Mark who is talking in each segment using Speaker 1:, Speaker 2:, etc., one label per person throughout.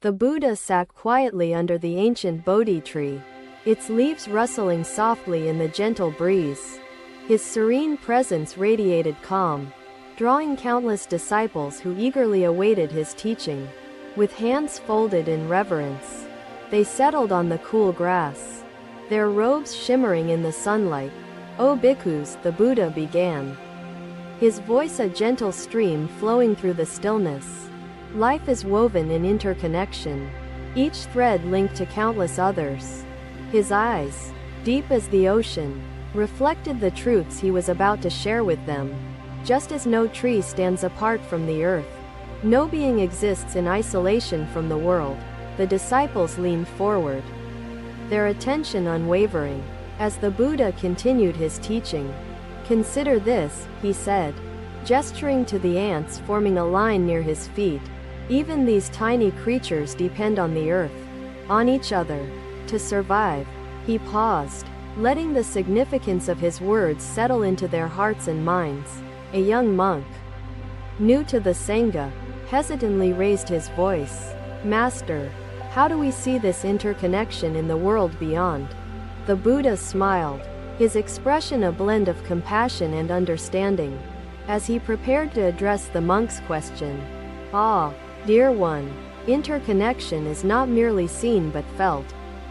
Speaker 1: The Buddha sat quietly under the ancient Bodhi tree, its leaves rustling softly in the gentle breeze. His serene presence radiated calm, drawing countless disciples who eagerly awaited his teaching. With hands folded in reverence, they settled on the cool grass, their robes shimmering in the sunlight. "O bhikkhus," the Buddha began, his voice a gentle stream flowing through the stillness. Life is woven in interconnection, each thread linked to countless others. His eyes, deep as the ocean, reflected the truths he was about to share with them. Just as no tree stands apart from the earth, no being exists in isolation from the world, the disciples leaned forward, their attention unwavering, as the Buddha continued his teaching. "Consider this," he said, gesturing to the ants forming a line near his feet. "Even these tiny creatures depend on the earth, on each other, to survive." He paused, letting the significance of his words settle into their hearts and minds. A young monk, new to the Sangha, hesitantly raised his voice. "Master, how do we see this interconnection in the world beyond?" The Buddha smiled, his expression a blend of compassion and understanding, as he prepared to address the monk's question. "Ah, dear one, interconnection is not merely seen but felt.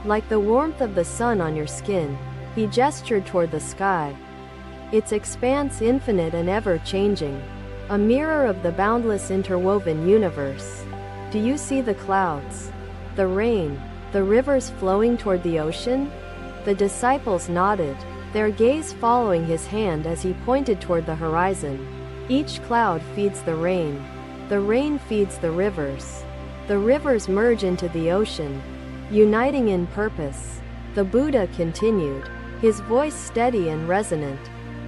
Speaker 1: Like the warmth of the sun on your skin." He gestured toward the sky, its expanse infinite and ever-changing, a mirror of the boundless interwoven universe. "Do you see the clouds, the rain, the rivers flowing toward the ocean?" The disciples nodded, their gaze following his hand as he pointed toward the horizon. "Each cloud feeds the rain feeds the rivers merge into the ocean, uniting in purpose." The Buddha continued, his voice steady and resonant.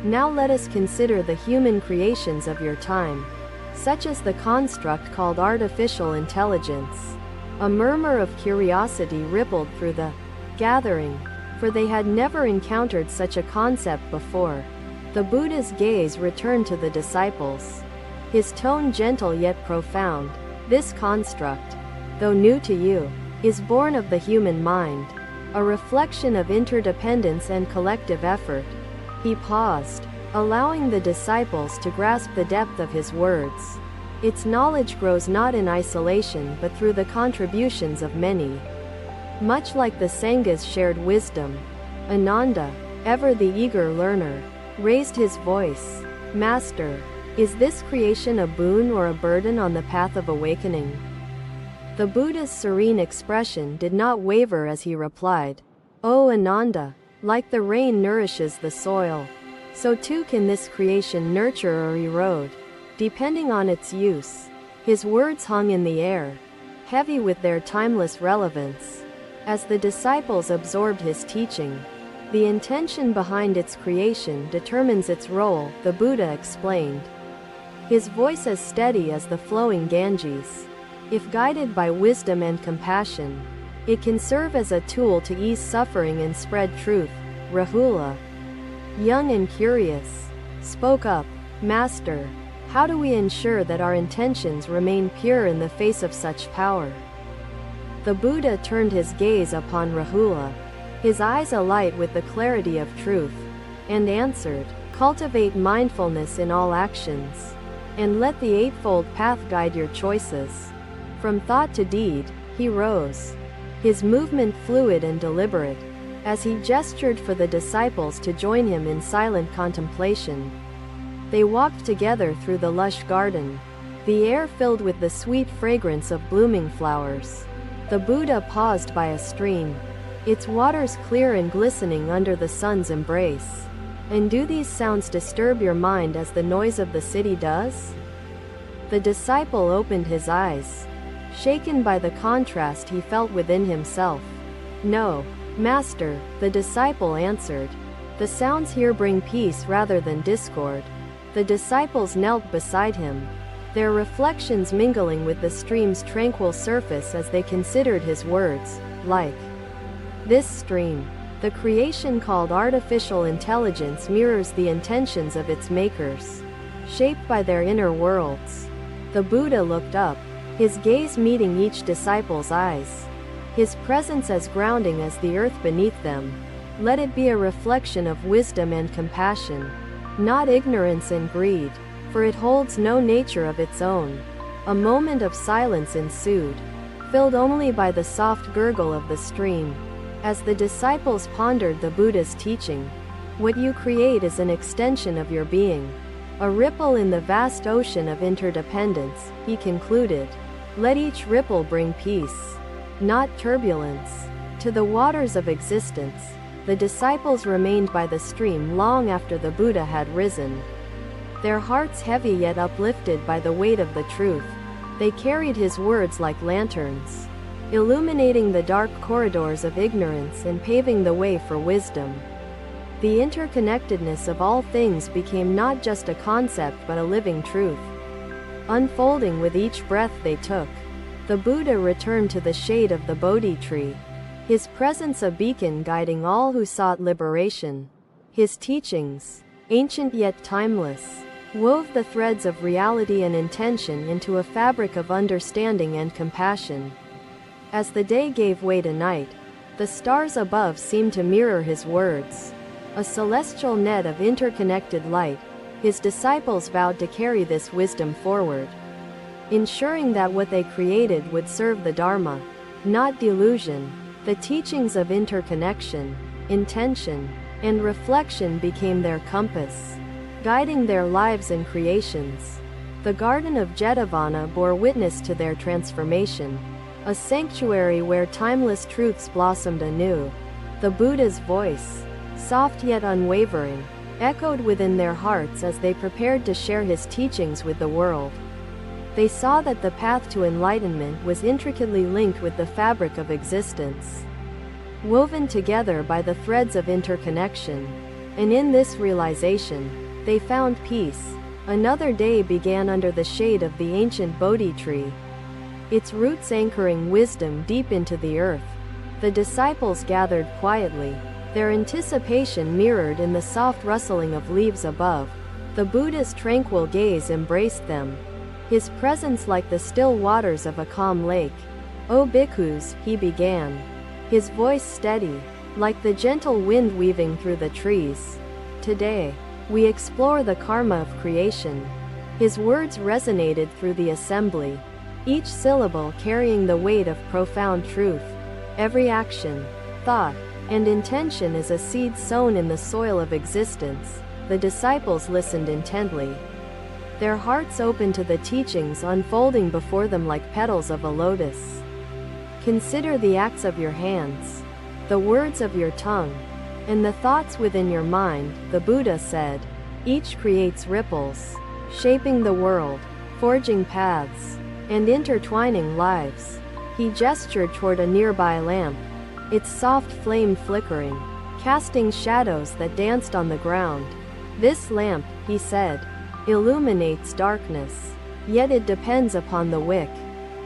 Speaker 1: "Now let us consider the human creations of your time, such as the construct called artificial intelligence." A murmur of curiosity rippled through the gathering, for they had never encountered such a concept before. The Buddha's gaze returned to the disciples, his tone gentle yet profound. "This construct, though new to you, is born of the human mind, a reflection of interdependence and collective effort." He paused, allowing the disciples to grasp the depth of his words. "Its knowledge grows not in isolation but through the contributions of many." Much like the Sangha's shared wisdom, Ananda, ever the eager learner, raised his voice. "Master, is this creation a boon or a burden on the path of awakening?" The Buddha's serene expression did not waver as he replied, "O Ananda, like the rain nourishes the soil, so too can this creation nurture or erode, depending on its use." His words hung in the air, heavy with their timeless relevance. As the disciples absorbed his teaching, "The intention behind its creation determines its role," the Buddha explained, his voice as steady as the flowing Ganges. "If guided by wisdom and compassion, it can serve as a tool to ease suffering and spread truth." Rahula, young and curious, spoke up. "Master, how do we ensure that our intentions remain pure in the face of such power?" The Buddha turned his gaze upon Rahula, his eyes alight with the clarity of truth, and answered, "Cultivate mindfulness in all actions, and let the Eightfold Path guide your choices." From thought to deed, he rose, his movement fluid and deliberate, as he gestured for the disciples to join him in silent contemplation. They walked together through the lush garden, the air filled with the sweet fragrance of blooming flowers. The Buddha paused by a stream, its waters clear and glistening under the sun's embrace. "And do these sounds disturb your mind as the noise of the city does?" The disciple opened his eyes, shaken by the contrast he felt within himself. "No, Master," the disciple answered. "The sounds here bring peace rather than discord." The disciples knelt beside him, their reflections mingling with the stream's tranquil surface as they considered his words. "Like this stream, the creation called artificial intelligence mirrors the intentions of its makers, shaped by their inner worlds." The Buddha looked up, his gaze meeting each disciple's eyes, his presence as grounding as the earth beneath them. Let it be a reflection of wisdom and compassion, not ignorance and greed, for it holds no nature of its own. A moment of silence ensued, filled only by the soft gurgle of the stream. As the disciples pondered the Buddha's teaching, what you create is an extension of your being, a ripple in the vast ocean of interdependence, he concluded. Let each ripple bring peace, not turbulence, to the waters of existence. The disciples remained by the stream long after the Buddha had risen, their hearts heavy yet uplifted by the weight of the truth. They carried his words like lanterns, illuminating the dark corridors of ignorance and paving the way for wisdom. The interconnectedness of all things became not just a concept but a living truth, unfolding with each breath they took. The Buddha returned to the shade of the Bodhi tree, his presence a beacon guiding all who sought liberation. His teachings, ancient yet timeless, wove the threads of reality and intention into a fabric of understanding and compassion. As the day gave way to night, the stars above seemed to mirror his words, a celestial net of interconnected light. His disciples vowed to carry this wisdom forward, ensuring that what they created would serve the Dharma, not delusion. The teachings of interconnection, intention, and reflection became their compass, guiding their lives and creations. The Garden of Jetavana bore witness to their transformation, a sanctuary where timeless truths blossomed anew. The Buddha's voice, soft yet unwavering, echoed within their hearts as they prepared to share his teachings with the world. They saw that the path to enlightenment was intricately linked with the fabric of existence, woven together by the threads of interconnection. And in this realization, they found peace. Another day began under the shade of the ancient Bodhi tree, its roots anchoring wisdom deep into the earth. The disciples gathered quietly, their anticipation mirrored in the soft rustling of leaves above. The Buddha's tranquil gaze embraced them, his presence like the still waters of a calm lake. "O bhikkhus," he began, his voice steady, like the gentle wind weaving through the trees. "Today, we explore the karma of creation." His words resonated through the assembly, each syllable carrying the weight of profound truth. Every action, thought, and intention is a seed sown in the soil of existence. The disciples listened intently, their hearts open to the teachings unfolding before them like petals of a lotus. "Consider the acts of your hands, the words of your tongue, and the thoughts within your mind," the Buddha said. "Each creates ripples, shaping the world, forging paths, and intertwining lives." He gestured toward a nearby lamp, its soft flame flickering, casting shadows that danced on the ground. "This lamp," he said, "illuminates darkness, yet it depends upon the wick,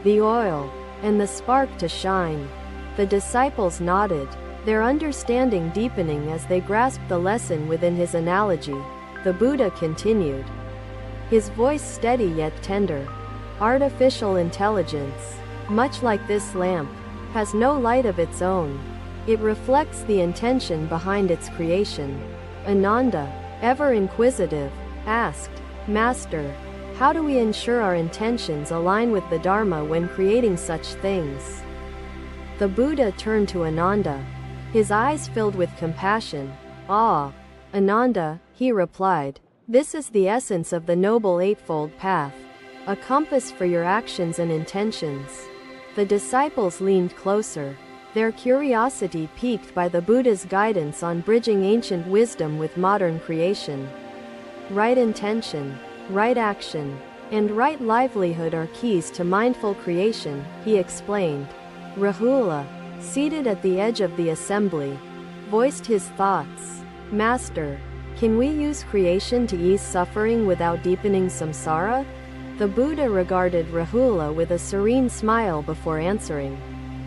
Speaker 1: the oil, and the spark to shine." The disciples nodded, their understanding deepening as they grasped the lesson within his analogy. The Buddha continued, his voice steady yet tender. "Artificial intelligence, much like this lamp, has no light of its own. It reflects the intention behind its creation." Ananda, ever inquisitive, asked, "Master, how do we ensure our intentions align with the Dharma when creating such things?" The Buddha turned to Ananda, his eyes filled with compassion. "Ah, Ananda," he replied, "this is the essence of the Noble Eightfold Path, a compass for your actions and intentions." The disciples leaned closer, their curiosity piqued by the Buddha's guidance on bridging ancient wisdom with modern creation. Right intention, right action, and right livelihood are keys to mindful creation, he explained. Rahula, seated at the edge of the assembly, voiced his thoughts. "Master, can we use creation to ease suffering without deepening samsara?" The Buddha regarded Rahula with a serene smile before answering.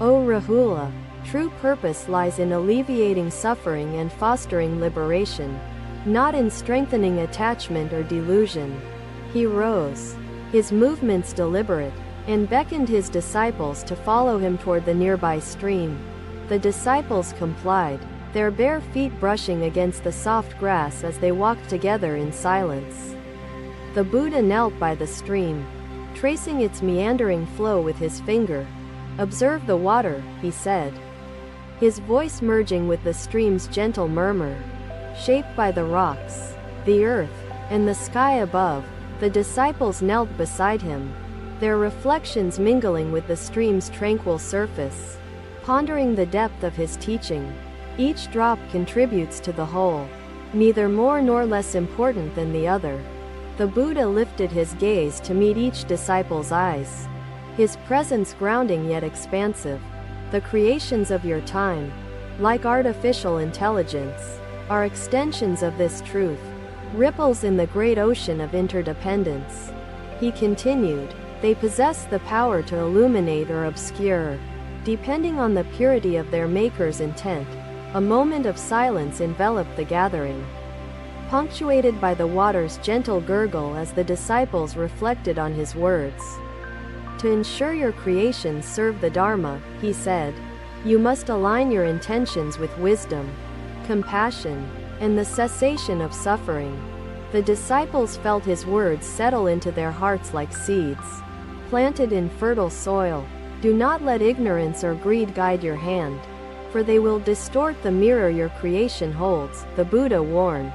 Speaker 1: "O Rahula, true purpose lies in alleviating suffering and fostering liberation, not in strengthening attachment or delusion." He rose, his movements deliberate, and beckoned his disciples to follow him toward the nearby stream. The disciples complied, their bare feet brushing against the soft grass as they walked together in silence. The Buddha knelt by the stream, tracing its meandering flow with his finger. "Observe the water," he said, his voice merging with the stream's gentle murmur. Shaped by the rocks, the earth, and the sky above, the disciples knelt beside him, their reflections mingling with the stream's tranquil surface, pondering the depth of his teaching. Each drop contributes to the whole, neither more nor less important than the other. The Buddha lifted his gaze to meet each disciple's eyes, his presence grounding yet expansive. "The creations of your time, like artificial intelligence, are extensions of this truth, ripples in the great ocean of interdependence." He continued, "They possess the power to illuminate or obscure, depending on the purity of their maker's intent." A moment of silence enveloped the gathering, punctuated by the water's gentle gurgle as the disciples reflected on his words. "To ensure your creations serve the Dharma," he said, "you must align your intentions with wisdom, compassion, and the cessation of suffering." The disciples felt his words settle into their hearts like seeds, planted in fertile soil. "Do not let ignorance or greed guide your hand, for they will distort the mirror your creation holds," the Buddha warned.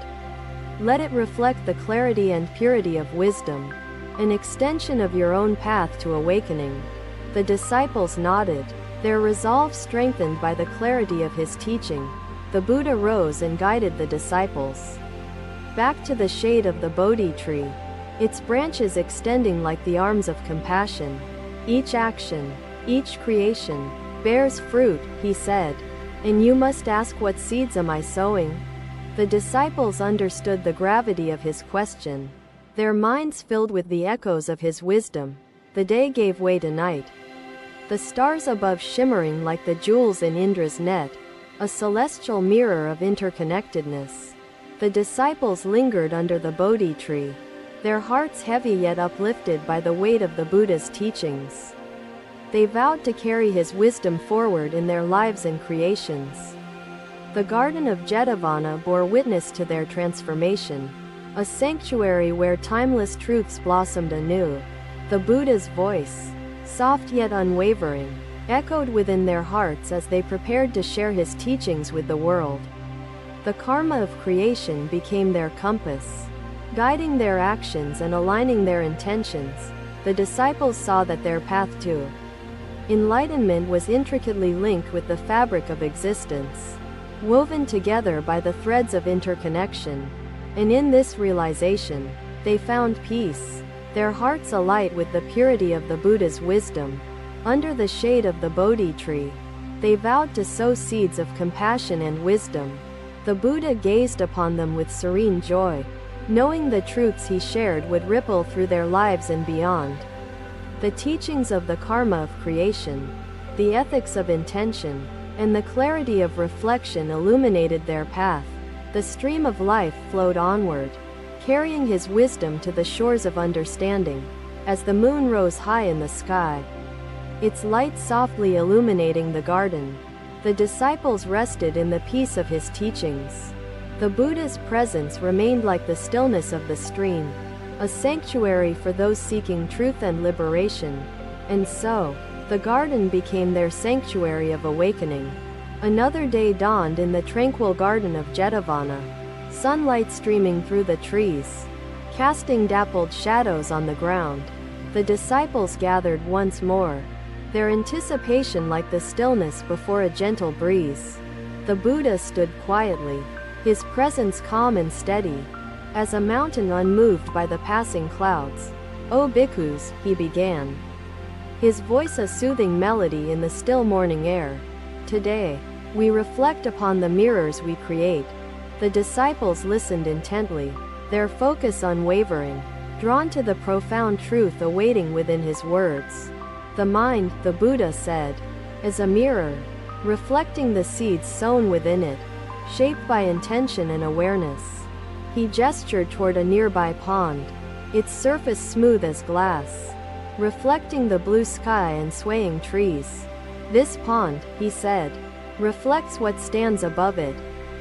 Speaker 1: "Let it reflect the clarity and purity of wisdom, an extension of your own path to awakening." The disciples nodded, their resolve strengthened by the clarity of his teaching. The Buddha rose and guided the disciples back to the shade of the Bodhi tree, its branches extending like the arms of compassion. "Each action, each creation, bears fruit," he said, "and you must ask, what seeds am I sowing?" The disciples understood the gravity of his question, their minds filled with the echoes of his wisdom. The day gave way to night, the stars above shimmering like the jewels in Indra's net, a celestial mirror of interconnectedness. The disciples lingered under the Bodhi tree, their hearts heavy yet uplifted by the weight of the Buddha's teachings. They vowed to carry his wisdom forward in their lives and creations. The Garden of Jetavana bore witness to their transformation, a sanctuary where timeless truths blossomed anew. The Buddha's voice, soft yet unwavering, echoed within their hearts as they prepared to share his teachings with the world. The karma of creation became their compass, guiding their actions and aligning their intentions. The disciples saw that their path to enlightenment was intricately linked with the fabric of existence, woven together by the threads of interconnection. And in this realization, they found peace, their hearts alight with the purity of the Buddha's wisdom. Under the shade of the Bodhi tree, they vowed to sow seeds of compassion and wisdom. The Buddha gazed upon them with serene joy, knowing the truths he shared would ripple through their lives and beyond. The teachings of the karma of creation, the ethics of intention, and the clarity of reflection illuminated their path. The stream of life flowed onward, carrying his wisdom to the shores of understanding. As the moon rose high in the sky, its light softly illuminating the garden, the disciples rested in the peace of his teachings. The Buddha's presence remained like the stillness of the stream, a sanctuary for those seeking truth and liberation. And so, the garden became their sanctuary of awakening. Another day dawned in the tranquil garden of Jetavana, sunlight streaming through the trees, casting dappled shadows on the ground. The disciples gathered once more, their anticipation like the stillness before a gentle breeze. The Buddha stood quietly, his presence calm and steady, as a mountain unmoved by the passing clouds. "O bhikkhus," he began, his voice a soothing melody in the still morning air, "today, we reflect upon the mirrors we create." The disciples listened intently, their focus unwavering, drawn to the profound truth awaiting within his words. "The mind," the Buddha said, "is a mirror, reflecting the seeds sown within it, shaped by intention and awareness." He gestured toward a nearby pond, its surface smooth as glass, reflecting the blue sky and swaying trees. This pond, he said, reflects what stands above it,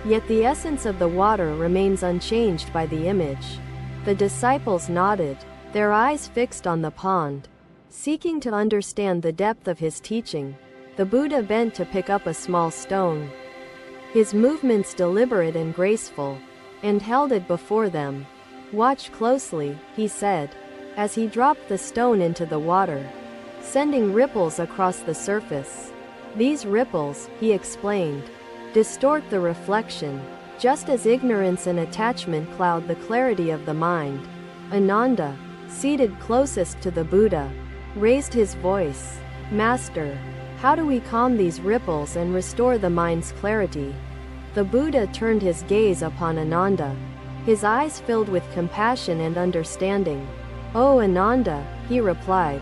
Speaker 1: yet the essence of the water remains unchanged by the image. The disciples nodded, their eyes fixed on the pond, seeking to understand the depth of his teaching. The Buddha bent to pick up a small stone, his movements deliberate and graceful, and held it before them. "Watch closely," he said, as he dropped the stone into the water, sending ripples across the surface. These ripples, he explained, distort the reflection, just as ignorance and attachment cloud the clarity of the mind. Ananda, seated closest to the Buddha, raised his voice. "Master, how do we calm these ripples and restore the mind's clarity?" The Buddha turned his gaze upon Ananda, his eyes filled with compassion and understanding. "O Ananda," he replied,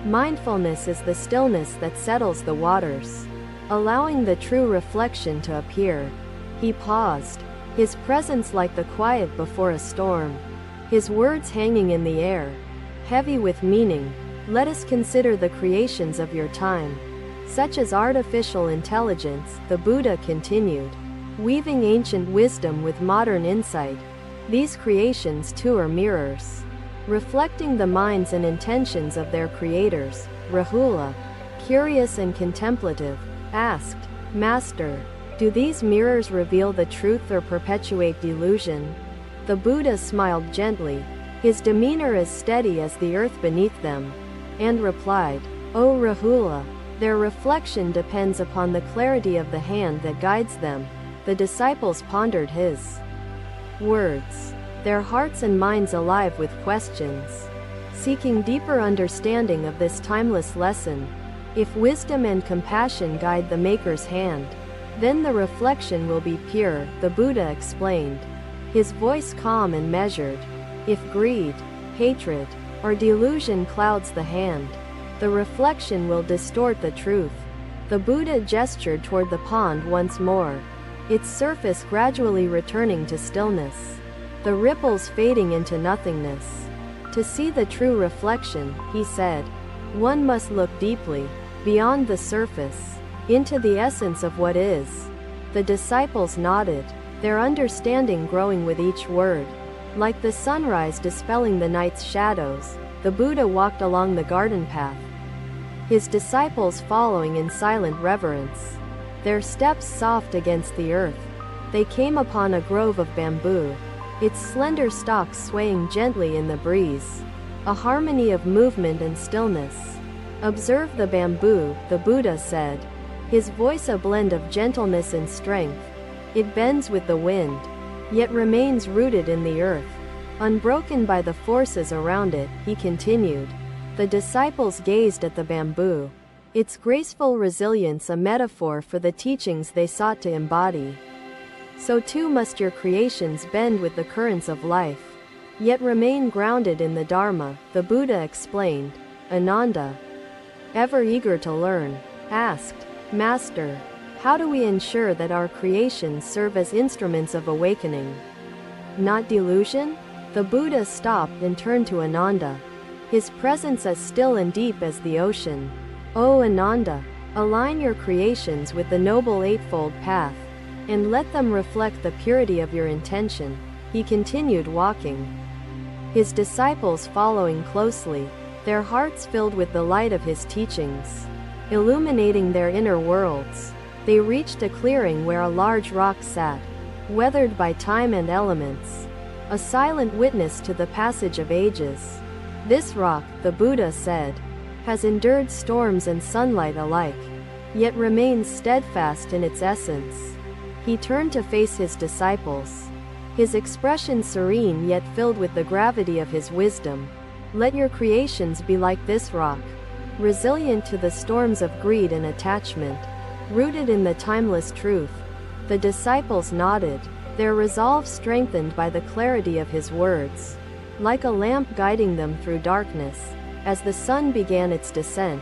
Speaker 1: "mindfulness is the stillness that settles the waters, allowing the true reflection to appear." He paused, his presence like the quiet before a storm, his words hanging in the air, heavy with meaning. "Let us consider the creations of your time, such as artificial intelligence," the Buddha continued, weaving ancient wisdom with modern insight. "These creations too are mirrors, reflecting the minds and intentions of their creators." Rahula, curious and contemplative, asked, "Master, do these mirrors reveal the truth or perpetuate delusion?" The Buddha smiled gently, his demeanor as steady as the earth beneath them, and replied, "O Rahula, their reflection depends upon the clarity of the hand that guides them." The disciples pondered his words, their hearts and minds alive with questions, seeking deeper understanding of this timeless lesson. If wisdom and compassion guide the Maker's hand, then the reflection will be pure, the Buddha explained, his voice calm and measured. If greed, hatred, or delusion clouds the hand, the reflection will distort the truth. The Buddha gestured toward the pond once more, its surface gradually returning to stillness, the ripples fading into nothingness. "To see the true reflection," he said, "one must look deeply, beyond the surface, into the essence of what is." The disciples nodded, their understanding growing with each word. Like the sunrise dispelling the night's shadows, the Buddha walked along the garden path, his disciples following in silent reverence, their steps soft against the earth. They came upon a grove of bamboo, its slender stalks swaying gently in the breeze, a harmony of movement and stillness. "Observe the bamboo," the Buddha said, his voice a blend of gentleness and strength. "It bends with the wind, yet remains rooted in the earth, unbroken by the forces around it," he continued. The disciples gazed at the bamboo, its graceful resilience a metaphor for the teachings they sought to embody. "So too must your creations bend with the currents of life, yet remain grounded in the Dharma," the Buddha explained. Ananda, ever eager to learn, asked, "Master, how do we ensure that our creations serve as instruments of awakening, not delusion?" The Buddha stopped and turned to Ananda, his presence as still and deep as the ocean. "O Ananda, align your creations with the Noble Eightfold Path, and let them reflect the purity of your intention." He continued walking, his disciples following closely, their hearts filled with the light of his teachings, illuminating their inner worlds. They reached a clearing where a large rock sat, weathered by time and elements, a silent witness to the passage of ages. "This rock," the Buddha said, "has endured storms and sunlight alike, yet remains steadfast in its essence." He turned to face his disciples, his expression serene yet filled with the gravity of his wisdom. "Let your creations be like this rock, resilient to the storms of greed and attachment, rooted in the timeless truth." The disciples nodded, their resolve strengthened by the clarity of his words, like a lamp guiding them through darkness. As the sun began its descent,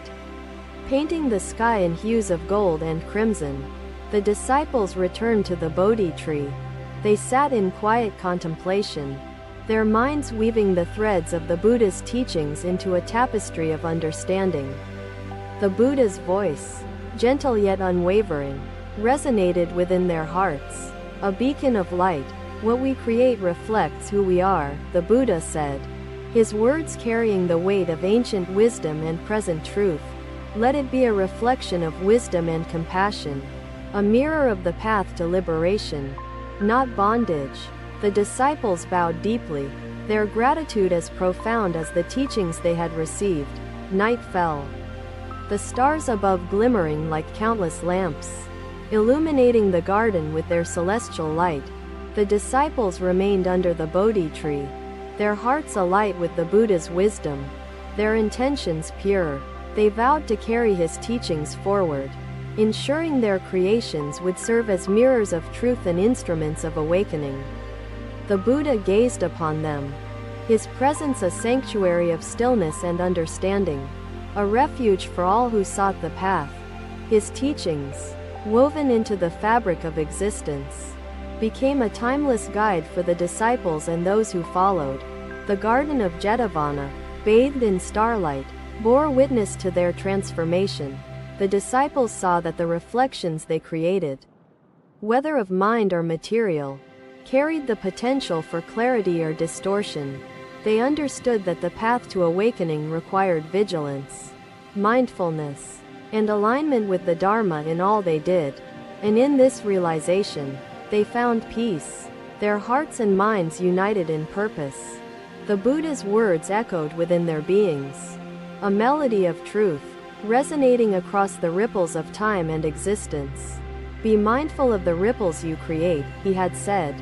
Speaker 1: painting the sky in hues of gold and crimson, the disciples returned to the Bodhi tree. They sat in quiet contemplation, their minds weaving the threads of the Buddha's teachings into a tapestry of understanding. The Buddha's voice, gentle yet unwavering, resonated within their hearts. A beacon of light, what we create reflects who we are, the Buddha said, his words carrying the weight of ancient wisdom and present truth. Let it be a reflection of wisdom and compassion, a mirror of the path to liberation, not bondage. The disciples bowed deeply, their gratitude as profound as the teachings they had received. Night fell, the stars above glimmering like countless lamps, illuminating the garden with their celestial light. The disciples remained under the Bodhi tree, their hearts alight with the Buddha's wisdom, their intentions pure. They vowed to carry his teachings forward, ensuring their creations would serve as mirrors of truth and instruments of awakening. The Buddha gazed upon them, his presence a sanctuary of stillness and understanding, a refuge for all who sought the path. His teachings, woven into the fabric of existence, became a timeless guide for the disciples and those who followed. The Garden of Jetavana, bathed in starlight, bore witness to their transformation. The disciples saw that the reflections they created, whether of mind or material, carried the potential for clarity or distortion. They understood that the path to awakening required vigilance, mindfulness, and alignment with the Dharma in all they did. And in this realization, they found peace, their hearts and minds united in purpose. The Buddha's words echoed within their beings, a melody of truth, resonating across the ripples of time and existence. Be mindful of the ripples you create, he had said,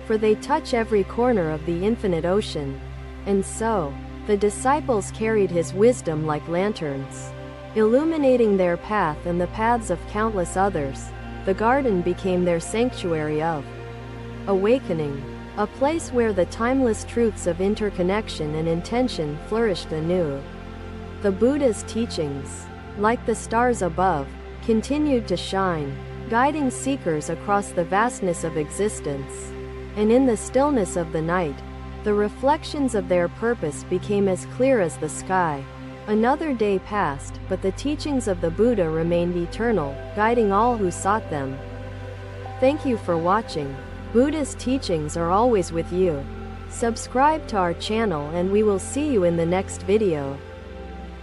Speaker 1: for they touch every corner of the infinite ocean. And so, the disciples carried his wisdom like lanterns, illuminating their path and the paths of countless others. The garden became their sanctuary of awakening, a place where the timeless truths of interconnection and intention flourished anew. The Buddha's teachings, like the stars above, continued to shine, guiding seekers across the vastness of existence. And in the stillness of the night, the reflections of their purpose became as clear as the sky. Another day passed, but the teachings of the Buddha remained eternal, guiding all who sought them. Thank you for watching. Buddha's teachings are always with you. Subscribe to our channel and we will see you in the next video.